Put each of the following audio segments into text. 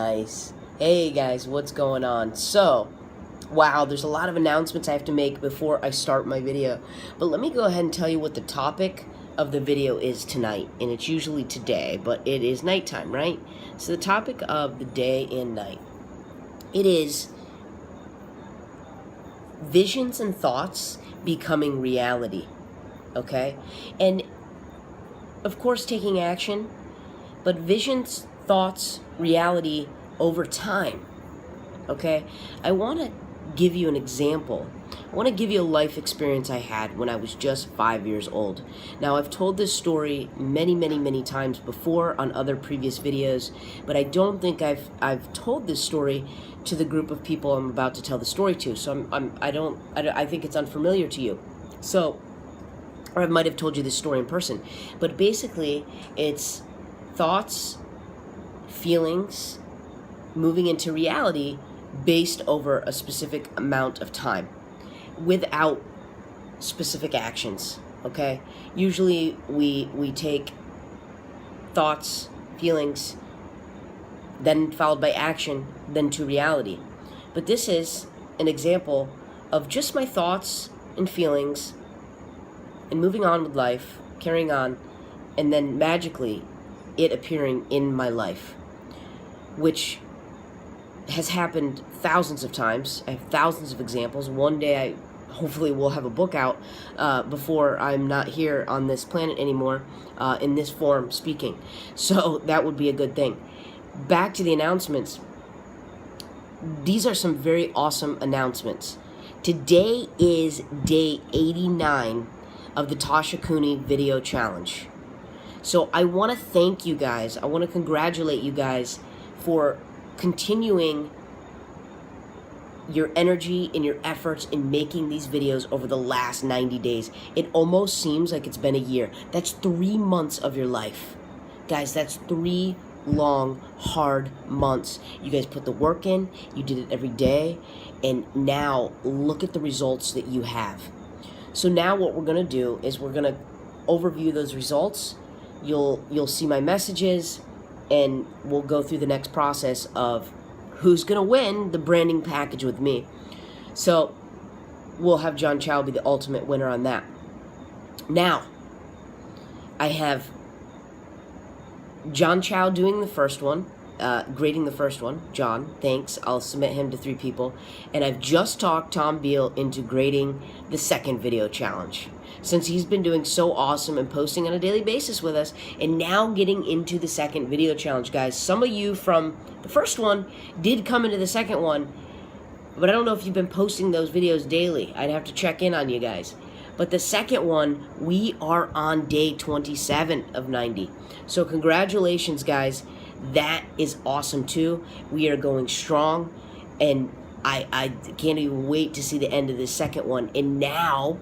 Nice. Hey guys, what's going on? So, wow, there's a lot of announcements I have to make before I start my video. But let me go ahead and tell you what the topic of the video is tonight. And it's usually today, but it is nighttime, right? So the topic of the day and night, it is visions and thoughts becoming reality, okay? And of course taking action, but visions, thoughts, reality over time, okay? I want to give you an example. I want to give you a life experience I had when I was just 5 years old. Now, I've told this story many times before on other previous videos, but I don't think I've told this story to the group of people I'm about to tell the story to. So I think it's unfamiliar to you. So, or I might have told you this story in person, but basically it's thoughts, feelings, moving into reality based over a specific amount of time without specific actions, okay? Usually we take thoughts, feelings, then followed by action, then to reality. But this is an example of just my thoughts and feelings and moving on with life, carrying on, and then magically it appearing in my life, which has happened thousands of times. I have thousands of examples. One day I hopefully will have a book out before I'm not here on this planet anymore in this form speaking. So that would be a good thing. Back to the announcements. These are some very awesome announcements. Today is day 89 of the Tasha Cooney video challenge. So I want to thank you guys. I want to congratulate you guys for continuing your energy and your efforts in making these videos over the last 90 days. It almost seems like it's been a year. That's 3 months of your life. Guys, that's 3 long, hard months. You guys put the work in, you did it every day, and now look at the results that you have. So now what we're gonna do is we're gonna overview those results. You'll see my messages, and we'll go through the next process of who's gonna win the branding package with me. So we'll have John Chow be the ultimate winner on that. Now, I have John Chow doing the first one, grading the first one. John, thanks. I'll submit him to 3 people. And I've just talked Tom Beal into grading the second video challenge, since he's been doing so awesome and posting on a daily basis with us, and now getting into the second video challenge, guys. Some of you from the first one did come into the second one, but I don't know if you've been posting those videos daily. I'd have to check in on you guys. But the second one, we are on day 27 of 90. So congratulations, guys. That is awesome too. We are going strong, and I can't even wait to see the end of the second one. And now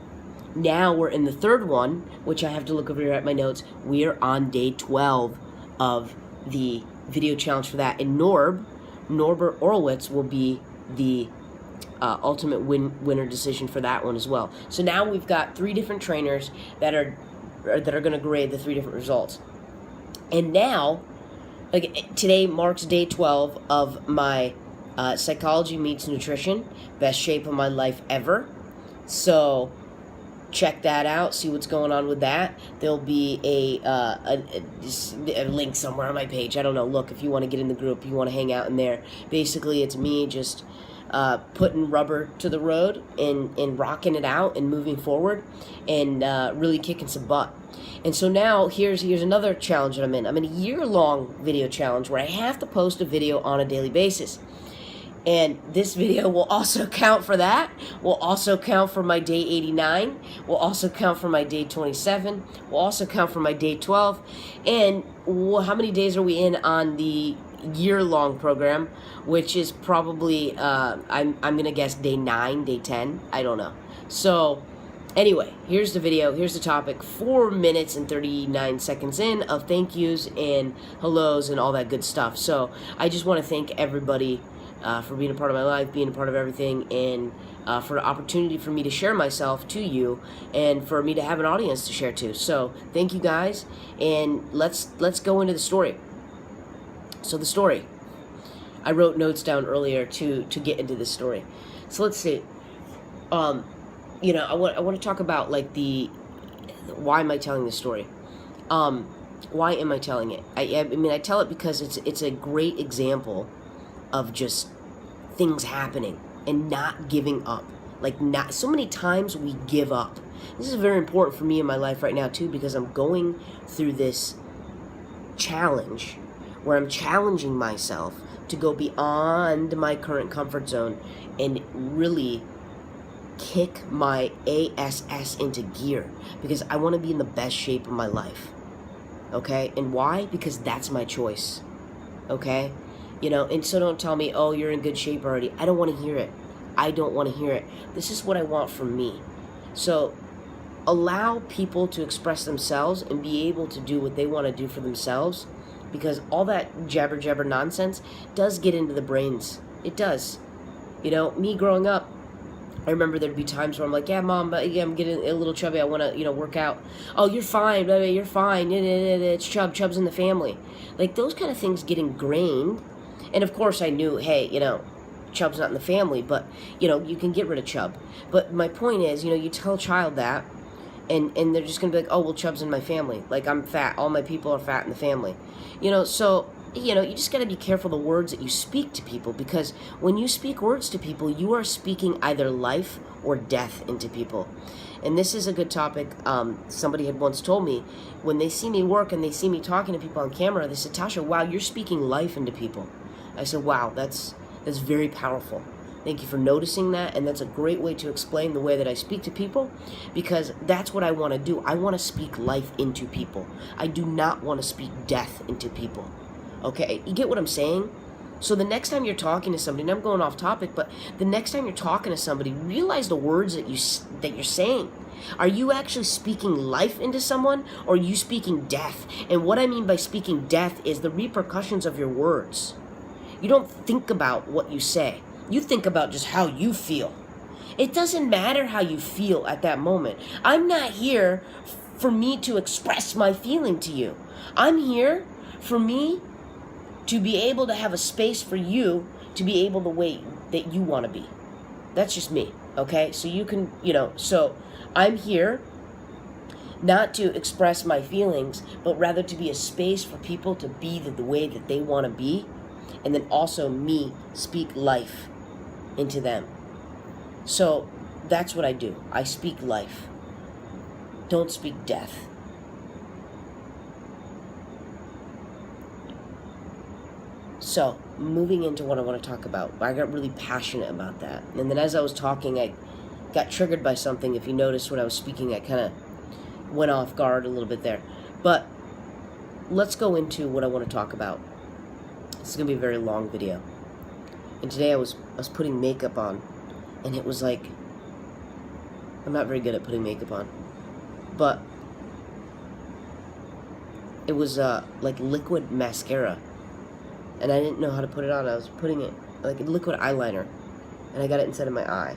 we're in the third one, which I have to look over here at my notes. We are on day 12 of the video challenge for that. And Norbert Orlowitz will be the ultimate winner decision for that one as well. So now we've got 3 different trainers that are going to grade the 3 different results. And now, like, today marks day 12 of my Psychology Meets Nutrition, best shape of my life ever. So check that out, see what's going on with that. There'll be a link somewhere on my page. I don't know. Look, if you want to get in the group, you want to hang out in there. Basically, it's me just putting rubber to the road and rocking it out and moving forward and really kicking some butt. And so now here's another challenge that I'm in. I'm in a year-long video challenge where I have to post a video on a daily basis. And this video will also count for that. Will also count for my day 89. Will also count for my day 27. Will also count for my day 12. And how many days are we in on the year-long program, which is probably, I'm going to guess day 9, day 10. I don't know. So anyway, here's the video. Here's the topic. 4 minutes and 39 seconds in of thank yous and hellos and all that good stuff. So I just want to thank everybody for being a part of my life, being a part of everything, and for the opportunity for me to share myself to you, and for me to have an audience to share to. So thank you guys, and let's go into the story. So the story. I wrote notes down earlier to get into this story. So let's see. I want to talk about like why am I telling this story? Why am I telling it? I mean, I tell it because it's a great example of just things happening and not giving up. Like, not so many times we give up. This is very important for me in my life right now too, because I'm going through this challenge where I'm challenging myself to go beyond my current comfort zone and really kick my ass into gear, because I want to be in the best shape of my life. Okay? And why? Because that's my choice. Okay? And so don't tell me, oh, you're in good shape already. I don't want to hear it. I don't want to hear it. This is what I want from me. So allow people to express themselves and be able to do what they want to do for themselves, because all that jabber nonsense does get into the brains. It does. Me growing up, I remember there'd be times where I'm like, yeah, Mom, yeah, I'm getting a little chubby. I want to, work out. Oh, you're fine. You're fine. It's Chubb's in the family. Like, those kind of things get ingrained. And, of course, I knew, hey, Chubb's not in the family, but, you can get rid of Chubb. But my point is, you tell a child that, and they're just going to be like, oh, well, Chubb's in my family. Like, I'm fat. All my people are fat in the family. So, you just got to be careful the words that you speak to people, because when you speak words to people, you are speaking either life or death into people. And this is a good topic. Somebody had once told me, when they see me work and they see me talking to people on camera, they said, Tasha, wow, you're speaking life into people. I said, wow, that's very powerful. Thank you for noticing that, and that's a great way to explain the way that I speak to people, because that's what I want to do. I want to speak life into people. I do not want to speak death into people. Okay, you get what I'm saying? So the next time you're talking to somebody, and I'm going off topic, but the next time you're talking to somebody, realize the words that you're saying. Are you actually speaking life into someone, or are you speaking death? And what I mean by speaking death is the repercussions of your words. You don't think about what you say. You think about just how you feel. It doesn't matter how you feel at that moment. I'm not here for me to express my feeling to you. I'm here for me to be able to have a space for you to be able the way that you want to be. That's just me, okay? So you can, so I'm here not to express my feelings, but rather to be a space for people to be the way that they want to be, and then also me speak life into them. So that's what I do. I speak life. Don't speak death. So, moving into what I want to talk about. I got really passionate about that. And then as I was talking, I got triggered by something. If you noticed when I was speaking, I kind of went off guard a little bit there. But let's go into what I want to talk about. This is going to be a very long video. And today I was putting makeup on, and it was like, I'm not very good at putting makeup on, but it was like liquid mascara, and I didn't know how to put it on. I was putting it like a liquid eyeliner, and I got it inside of my eye.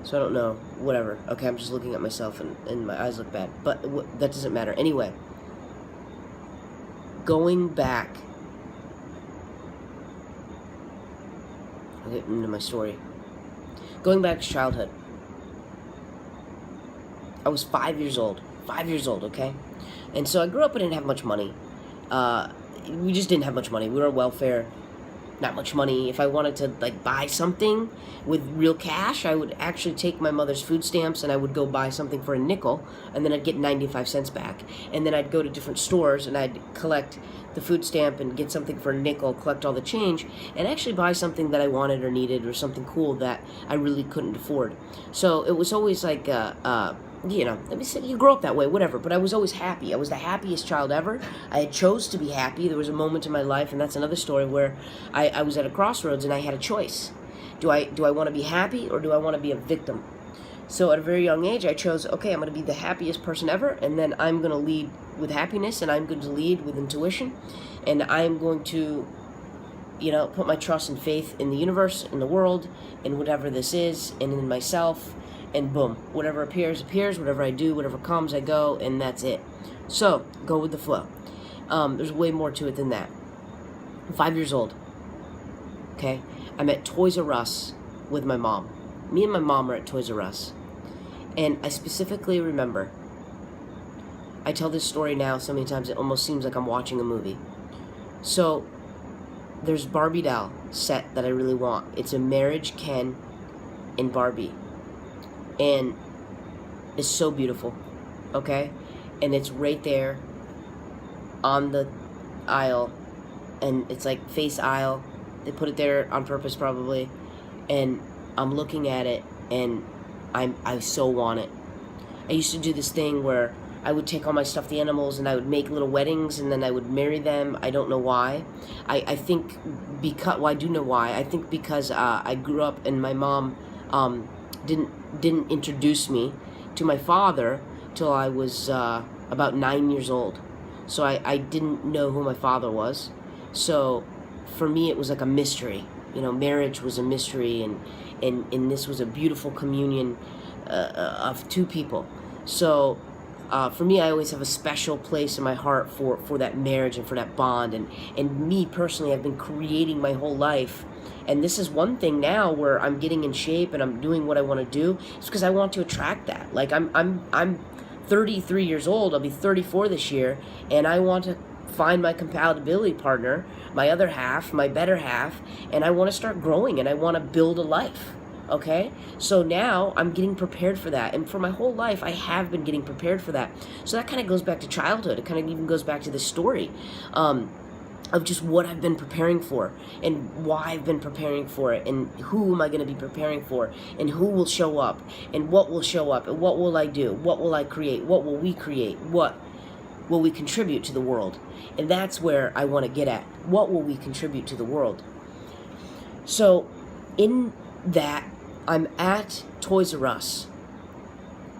So I don't know, whatever. Okay, I'm just looking at myself, and my eyes look bad, but that doesn't matter. Anyway, going back, I'll get into my story. Going back to childhood. I was 5 years old. 5 years old, okay? And so I grew up and didn't have much money. We just didn't have much money. We were on welfare. Not much money. If I wanted to like buy something with real cash, I would actually take my mother's food stamps and I would go buy something for a nickel, and then I'd get 95 cents back. And then I'd go to different stores and I'd collect the food stamp and get something for a nickel, collect all the change, and actually buy something that I wanted or needed, or something cool that I really couldn't afford. So it was always like let me say, you grow up that way, whatever, but I was always happy. I was the happiest child ever. I had chose to be happy. There was a moment in my life, and that's another story, where I was at a crossroads and I had a choice. Do I want to be happy, or do I want to be a victim? So at a very young age, I chose, okay, I'm going to be the happiest person ever, and then I'm going to lead with happiness, and I'm going to lead with intuition, and I'm going to, put my trust and faith in the universe, in the world, in whatever this is, and in myself. And boom, whatever appears, appears. Whatever I do, whatever comes, I go, and that's it. So, go with the flow. There's way more to it than that. I'm 5 years old. okay? I'm at Toys R Us with my mom. Me and my mom are at Toys R Us. And I specifically remember, I tell this story now so many times it almost seems like I'm watching a movie. So, there's Barbie doll set that I really want. It's a marriage Ken and Barbie. And it's so beautiful, okay? And it's right there on the aisle, and it's like face aisle. They put it there on purpose probably. And I'm looking at it, and I so want it. I used to do this thing where I would take all my stuffed animals and I would make little weddings and then I would marry them. I don't know why. I think because, well, I do know why. I think because I grew up and my mom didn't introduce me to my father till I was about 9 years old. So I didn't know who my father was. So for me it was like a mystery. You know, marriage was a mystery, and this was a beautiful communion of two people. So for me, I always have a special place in my heart for that marriage and for that bond. And me personally, I've been creating my whole life. And this is one thing now where I'm getting in shape and I'm doing what I want to do. It's because I want to attract that. Like I'm 33 years old. I'll be 34 this year, and I want to find my compatibility partner, my other half, my better half, and I want to start growing and I want to build a life. Okay, so now I'm getting prepared for that, and for my whole life I have been getting prepared for that. So that kind of goes back to childhood. It kind of even goes back to the story of just what I've been preparing for and why I've been preparing for it, and who am I going to be preparing for, and who will show up, and what will show up, and what will I do, what will I create, what will we create, what will we contribute to the world. And that's where I want to get at. What will we contribute to the world? So in that, I'm at Toys R Us,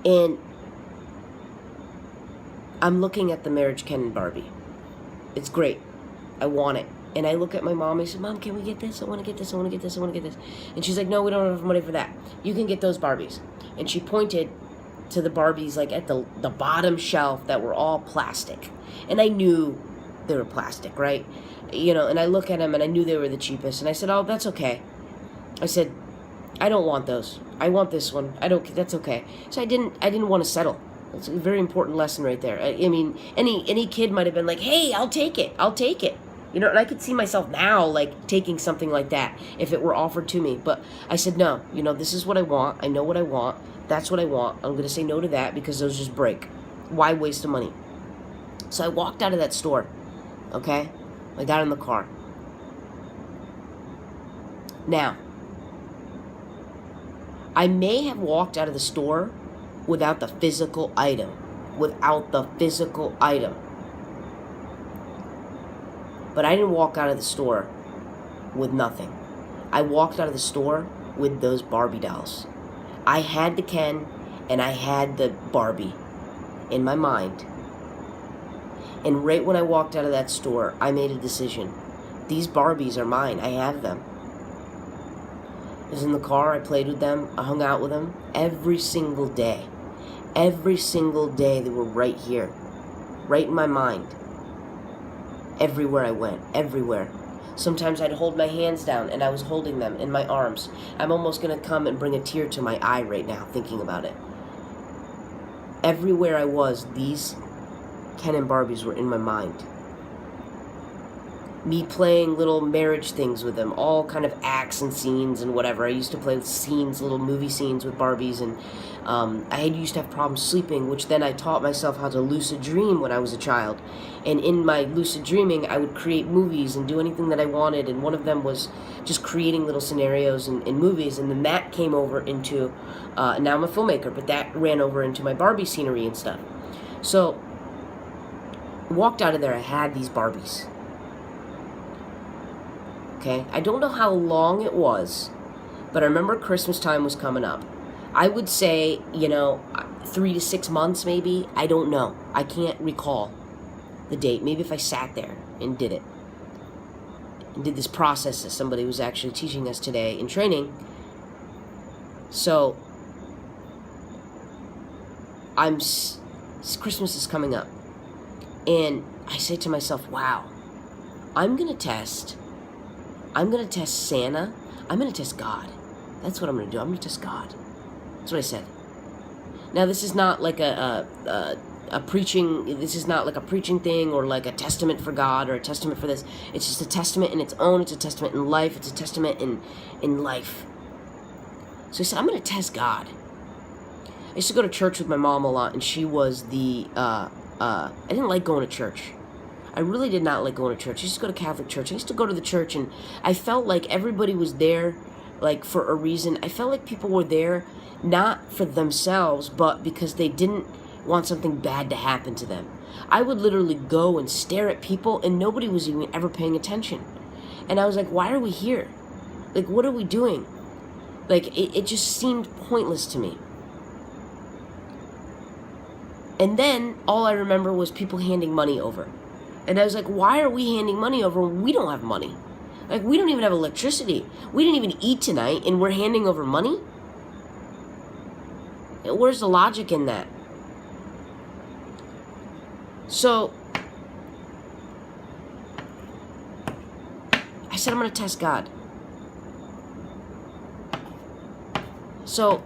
and I'm looking at the marriage Ken and Barbie. It's great. I want it. And I look at my mom, and I said, Mom, can we get this? I want to get this, I want to get this, I want to get this. And she's like, no, we don't have money for that. You can get those Barbies. And she pointed to the Barbies like at the bottom shelf that were all plastic. And I knew they were plastic, right? You know, and I look at them and I knew they were the cheapest. And I said, oh, that's okay. I said, I don't want those. I want this one. That's okay. So I didn't want to settle. That's a very important lesson right there. I mean, any kid might have been like, hey, I'll take it. I'll take it. You know, and I could see myself now like taking something like that if it were offered to me. But I said, no, you know, this is what I want. I know what I want. That's what I want. I'm going to say no to that because those just break. Why waste the money? So I walked out of that store, okay? I got in the car. Now, I may have walked out of the store without the physical item. Without the physical item. But I didn't walk out of the store with nothing. I walked out of the store with those Barbie dolls. I had the Ken and I had the Barbie in my mind. And right when I walked out of that store, I made a decision. These Barbies are mine. I have them. I was in the car. I played with them. I hung out with them every single day. Every single day they were right here. Right in my mind. Everywhere I went. Everywhere. Sometimes I'd hold my hands down and I was holding them in my arms. I'm almost going to come and bring a tear to my eye right now thinking about it. Everywhere I was, these Ken and Barbies were in my mind. Me playing little marriage things with them, all kind of acts and scenes and whatever. I used to play scenes, little movie scenes with Barbies, and I used to have problems sleeping, which then I taught myself how to lucid dream when I was a child. And in my lucid dreaming, I would create movies and do anything that I wanted, and one of them was just creating little scenarios in movies, and then that came over into, now I'm a filmmaker, but that ran over into my Barbie scenery and stuff. So, I walked out of there, I had these Barbies. Okay, I don't know how long it was, but I remember Christmas time was coming up. I would say, 3 to 6 months maybe. I don't know. I can't recall the date. Maybe if I sat there and did it. And did this process that somebody was actually teaching us today in training. So, Christmas is coming up. And I say to myself, wow, I'm going to test I'm going to test Santa. I'm going to test God. That's what I'm going to do. I'm going to test God. That's what I said. Now, this is not like a preaching, this is not like a preaching thing or like a testament for God or a testament for this. It's just a testament in its own. It's a testament in life. It's a testament in life. So I said, I'm going to test God. I used to go to church with my mom a lot, and she was I didn't like going to church. I really did not like going to church. I used to go to Catholic church. I used to go to the church, and I felt like everybody was there, like, for a reason. I felt like people were there not for themselves, but because they didn't want something bad to happen to them. I would literally go and stare at people, and nobody was even ever paying attention. And I was like, why are we here? Like, what are we doing? Like, it just seemed pointless to me. And then all I remember was people handing money over. And I was like, why are we handing money over when we don't have money? Like, we don't even have electricity. We didn't even eat tonight, and we're handing over money? Where's the logic in that? So, I said I'm going to test God. So,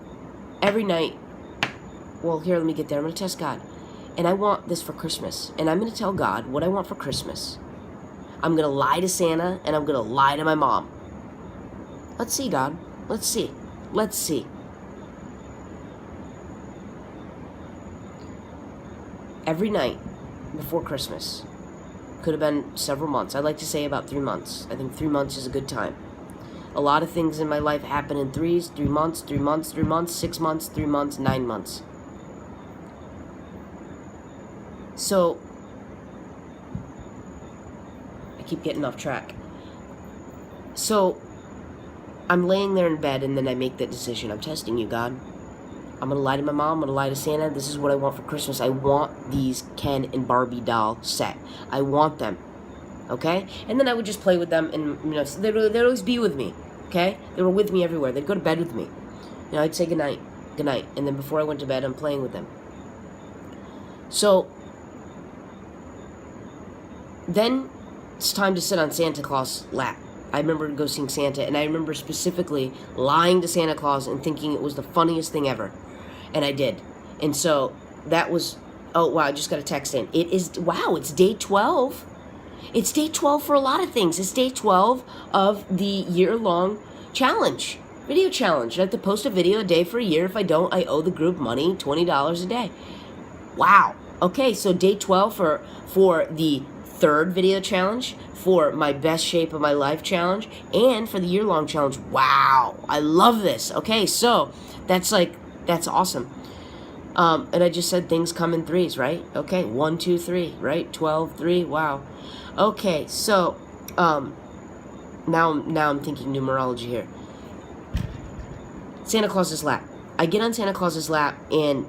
every night, well, here, let me get there. I'm going to test God. And I want this for Christmas. And I'm going to tell God what I want for Christmas. I'm going to lie to Santa, and I'm going to lie to my mom. Let's see, God. Let's see. Let's see. Every night before Christmas, could have been several months. I'd like to say about 3 months. I think 3 months is a good time. A lot of things in my life happen in threes, 3 months, 3 months, 3 months, 6 months, 3 months, 9 months. So, I keep getting off track. So, I'm laying there in bed, and then I make that decision. I'm testing you, God. I'm going to lie to my mom. I'm going to lie to Santa. This is what I want for Christmas. I want these Ken and Barbie doll set. I want them. Okay? And then I would just play with them, and, you know, they'd always be with me. Okay? They were with me everywhere. They'd go to bed with me. You know, I'd say goodnight. Goodnight. And then before I went to bed, I'm playing with them. So, then it's time to sit on Santa Claus' lap. I remember go seeing Santa, and I remember specifically lying to Santa Claus and thinking it was the funniest thing ever. And I did. And so that was, oh, wow, I just got a text in. It is, wow, it's day 12. It's day 12 for a lot of things. It's day 12 of the year-long challenge, video challenge. I have to post a video a day for a year. If I don't, I owe the group money, $20 a day. Wow. Okay, so day 12 for the third video challenge, for my best shape of my life challenge, and for the year-long challenge. Wow, I love this. Okay, so that's awesome. And I just said things come in threes, right? Okay, 1, 2, 3, right? 12, 3, wow. Okay, so now I'm thinking numerology here. Santa Claus's lap. I get on Santa Claus's lap, and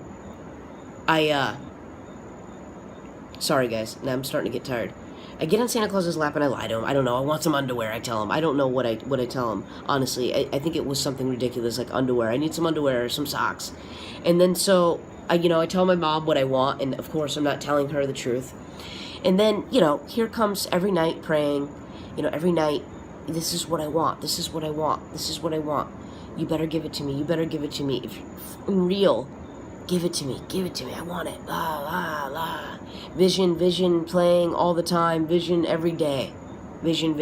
sorry guys, now I'm starting to get tired. I get on Santa Claus's lap and I lie to him. I don't know. I want some underwear, I tell him. I don't know what I tell him, honestly. I think it was something ridiculous, like underwear. I need some underwear or some socks. And then so, I tell my mom what I want, and of course I'm not telling her the truth. And then, here comes every night praying, every night, this is what I want, this is what I want, this is what I want. You better give it to me, you better give it to me. If you're real, give it to me, I want it, la, la, la. Vision, playing all the time, vision every day. Vision,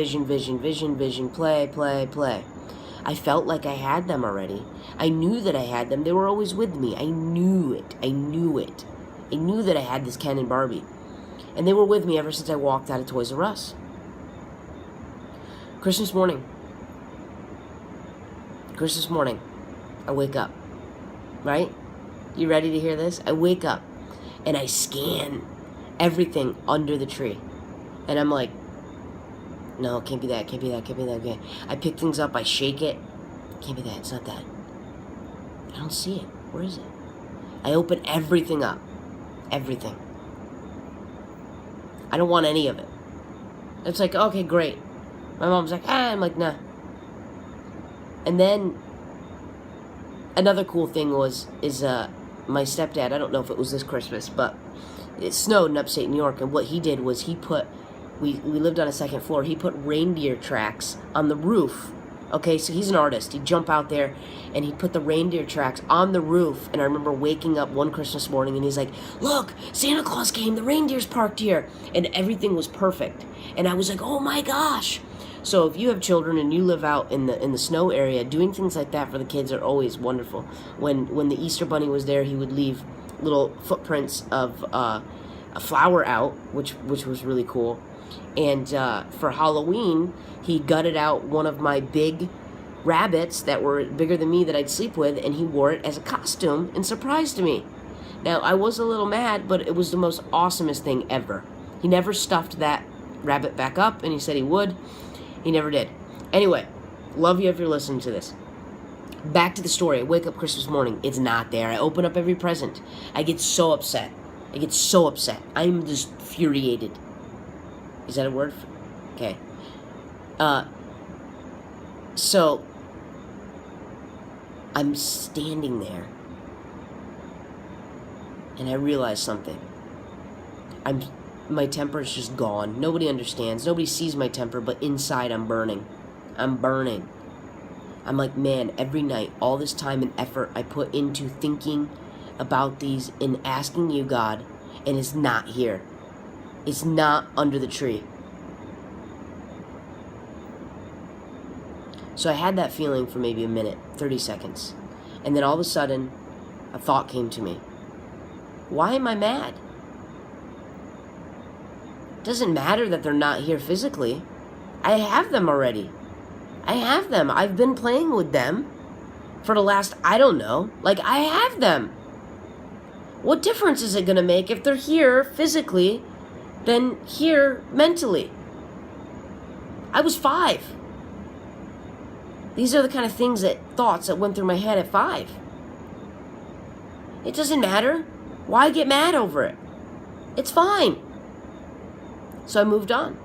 play. I felt like I had them already. I knew that I had them. They were always with me. I knew it. I knew that I had this Ken and Barbie. And they were with me ever since I walked out of Toys R Us. Christmas morning, I wake up, right? You ready to hear this? I wake up, and I scan everything under the tree. And I'm like, no, it can't be that, okay. I pick things up, I shake it. Can't be that, it's not that. I don't see it. Where is it? I open everything up. Everything. I don't want any of it. It's like, okay, great. My mom's like, I'm like, nah. And then another cool thing is my stepdad, I don't know if it was this Christmas, but it snowed in upstate New York, and what he did was he put we lived on a second floor. He put reindeer tracks on the roof. Okay, so he's an artist. He'd jump out there and he'd put the reindeer tracks on the roof. And I remember waking up one Christmas morning and he's like, look, Santa Claus came, the reindeer's parked here. And everything was perfect. And I was like, oh my gosh. So if you have children and you live out in the snow area, doing things like that for the kids are always wonderful. When the Easter Bunny was there, he would leave little footprints of a flower out, which was really cool. And for Halloween, he gutted out one of my big rabbits that were bigger than me that I'd sleep with, and he wore it as a costume and surprised me. Now, I was a little mad, but it was the most awesomest thing ever. He never stuffed that rabbit back up, and he said he would. He never did. Anyway, love you if you're listening to this. Back to the story. I wake up Christmas morning. It's not there. I open up every present. I get so upset. I'm just infuriated. Is that a word? Okay. So, I'm standing there, and I realize something. My temper is just gone. Nobody understands. Nobody sees my temper, but inside I'm burning. I'm like, man, every night, all this time and effort I put into thinking about these and asking you, God, and it's not here. It's not under the tree. So I had that feeling for maybe a minute, 30 seconds. And then all of a sudden, a thought came to me. Why am I mad? It doesn't matter that they're not here physically. I have them already. I have them. I've been playing with them for the last, I don't know. Like, I have them. What difference is it going to make if they're here physically than here mentally? I was 5. These are the kind of thoughts that went through my head at 5. It doesn't matter. Why get mad over it? It's fine. So I moved on.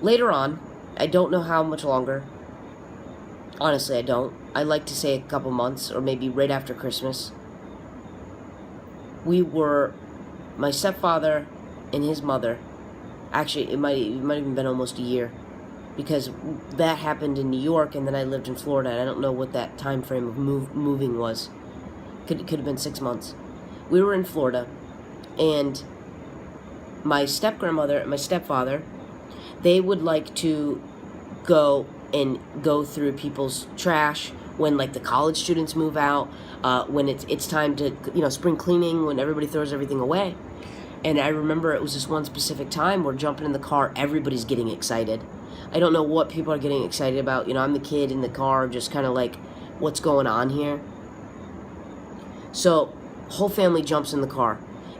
Later on, I don't know how much longer. Honestly, I don't. I like to say a couple months or maybe right after Christmas. My stepfather and his mother, actually it might even been almost a year, because that happened in New York and then I lived in Florida, and I don't know what that time frame of moving was. Could have been 6 months. We were in Florida, and my step-grandmother and my stepfather, they would like to go through people's trash when, like, the college students move out, when it's time to, spring cleaning, when everybody throws everything away. And I remember it was this one specific time, we're jumping in the car, everybody's getting excited. I don't know what people are getting excited about. I'm the kid in the car, just kind of like, what's going on here? So, whole family jumps in the car,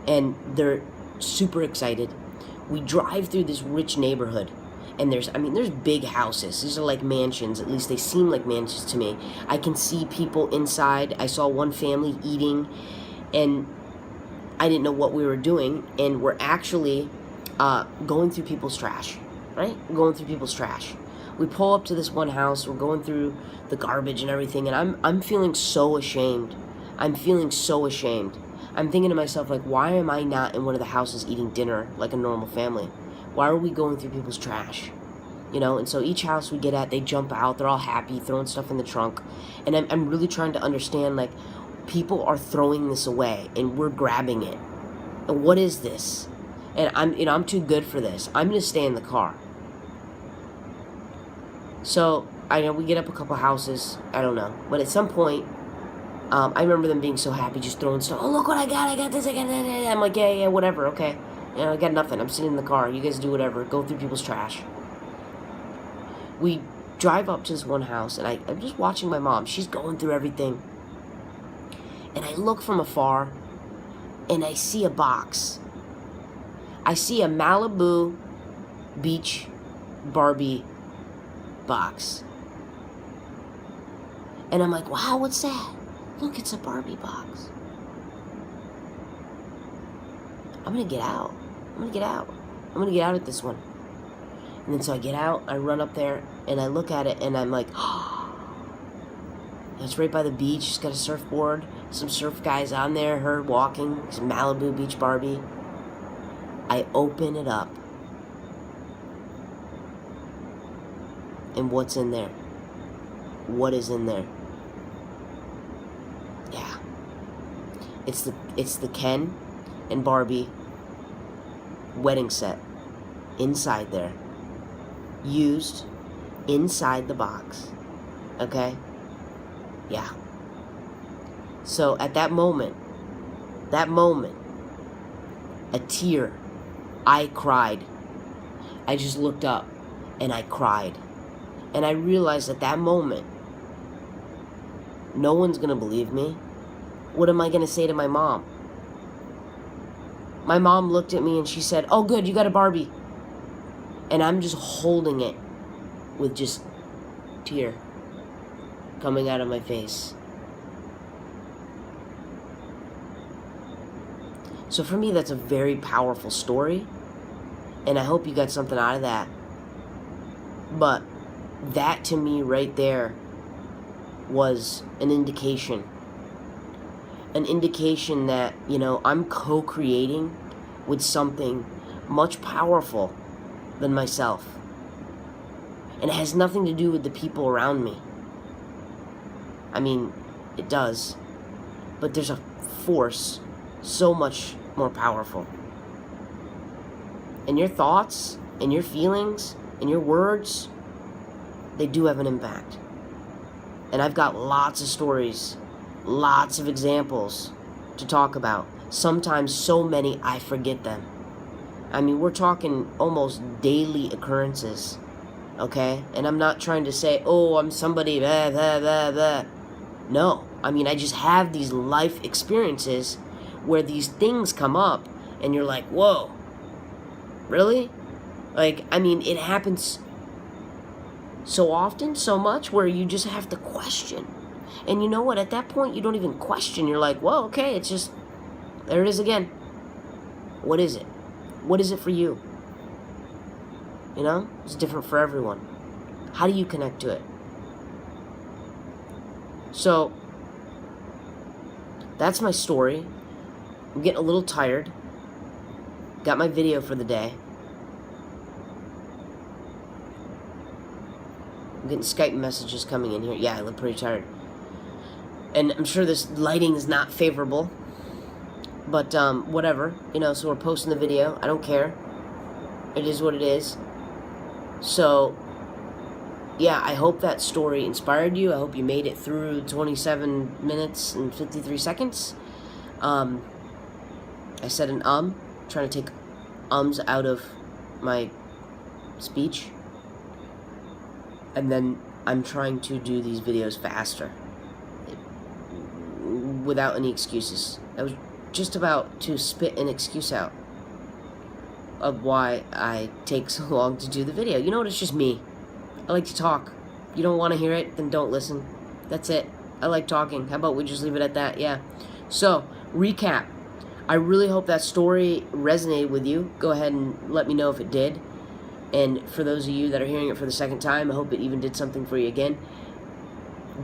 and they're super excited. We drive through this rich neighborhood, and there's big houses. These are like mansions, at least they seem like mansions to me. I can see people inside. I saw one family eating, and I didn't know what we were doing, and we're actually going through people's trash, right? Going through people's trash. We pull up to this one house, we're going through the garbage and everything, and I'm feeling so ashamed. I'm thinking to myself, like, why am I not in one of the houses eating dinner like a normal family? Why are we going through people's trash? And so each house we get at, they jump out, they're all happy, throwing stuff in the trunk, and I'm really trying to understand, like, people are throwing this away, and we're grabbing it. And what is this? And I'm too good for this. I'm gonna stay in the car. So I know we get up a couple houses, I don't know, but at some point, I remember them being so happy, just throwing stuff. Oh, look what I got this, I got that. I'm like, yeah, whatever, okay. I got nothing. I'm sitting in the car. You guys do whatever. Go through people's trash. We drive up to this one house, and I'm just watching my mom. She's going through everything. And I look from afar, and I see a box. I see a Malibu Beach Barbie box. And I'm like, wow, what's that? Look, it's a Barbie box. I'm gonna get out. I'm gonna get out at this one. And then so I get out, I run up there, and I look at it, and I'm like, oh. It's right by the beach, it's got a surfboard, some surf guys on there, her walking, some Malibu Beach Barbie. I open it up. And what's in there? What is in there? Yeah. It's the Ken and Barbie wedding set inside there. Used inside the box. Okay? Yeah. So at that moment, a tear, I cried. I just looked up and I cried. And I realized at that moment, no one's going to believe me. What am I going to say to my mom? My mom looked at me and she said, "Oh, good, you got a Barbie." And I'm just holding it with just tear coming out of my face. So for me, that's a very powerful story. And I hope you got something out of that. But that to me right there was an indication. An indication that, you know, I'm co-creating with something much powerful than myself. And it has nothing to do with the people around me. I mean, it does. But there's a force so much more powerful. And your thoughts, and your feelings, and your words, they do have an impact. And I've got lots of stories, lots of examples to talk about. Sometimes so many I forget them. I mean, we're talking almost daily occurrences, okay? And I'm not trying to say, oh, I'm somebody, blah, blah, blah, blah. No, I mean, I just have these life experiences where these things come up and you're like, whoa, really? Like, I mean, it happens so often, so much, where you just have to question. And you know what? At that point, you don't even question. You're like, well, okay, it's just, there it is again. What is it? What is it for you? You know? It's different for everyone. How do you connect to it? So, that's my story. I'm getting a little tired. Got my video for the day. I'm getting Skype messages coming in here. Yeah, I look pretty tired. And I'm sure this lighting is not favorable. But, whatever. You know, so we're posting the video. I don't care. It is what it is. So, yeah, I hope that story inspired you. I hope you made it through 27 minutes and 53 seconds. I said an trying to take ums out of my speech. And then I'm trying to do these videos faster. Without any excuses. I was just about to spit an excuse out of why I take so long to do the video. You know what? It's just me. I like to talk. You don't want to hear it, then don't listen. That's it. I like talking. How about we just leave it at that? Yeah. So, recap. I really hope that story resonated with you. Go ahead and let me know if it did. And for those of you that are hearing it for the second time, I hope it even did something for you again.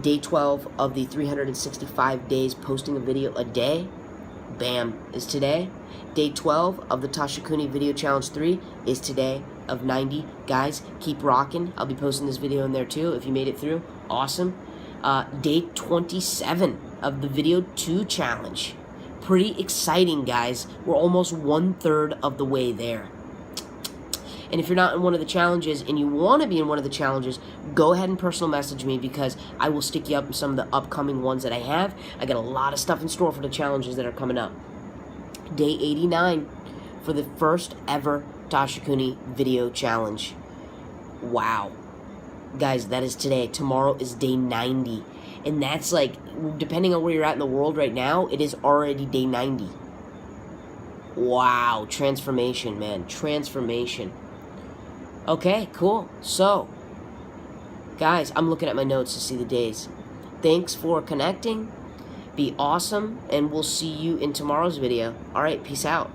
Day 12 of the 365 days posting a video a day, bam, is today. Day 12 of the Tasha Cooney Video Challenge 3 is today of 90. Guys, keep rocking. I'll be posting this video in there too if you made it through. Awesome. Day 27 of the Video 2 Challenge. Pretty exciting, guys. We're almost 1/3 of the way there. And if you're not in one of the challenges and you want to be in one of the challenges, go ahead and personal message me because I will stick you up in some of the upcoming ones that I have. I got a lot of stuff in store for the challenges that are coming up. Day 89 for the first ever Tasha Cooney Video Challenge. Wow. Guys, that is today. Tomorrow is day 90. And that's like, depending on where you're at in the world right now, it is already day 90. Wow. Transformation, man. Transformation. Okay, cool. So, guys, I'm looking at my notes to see the days. Thanks for connecting. Be awesome, and we'll see you in tomorrow's video. All right, peace out.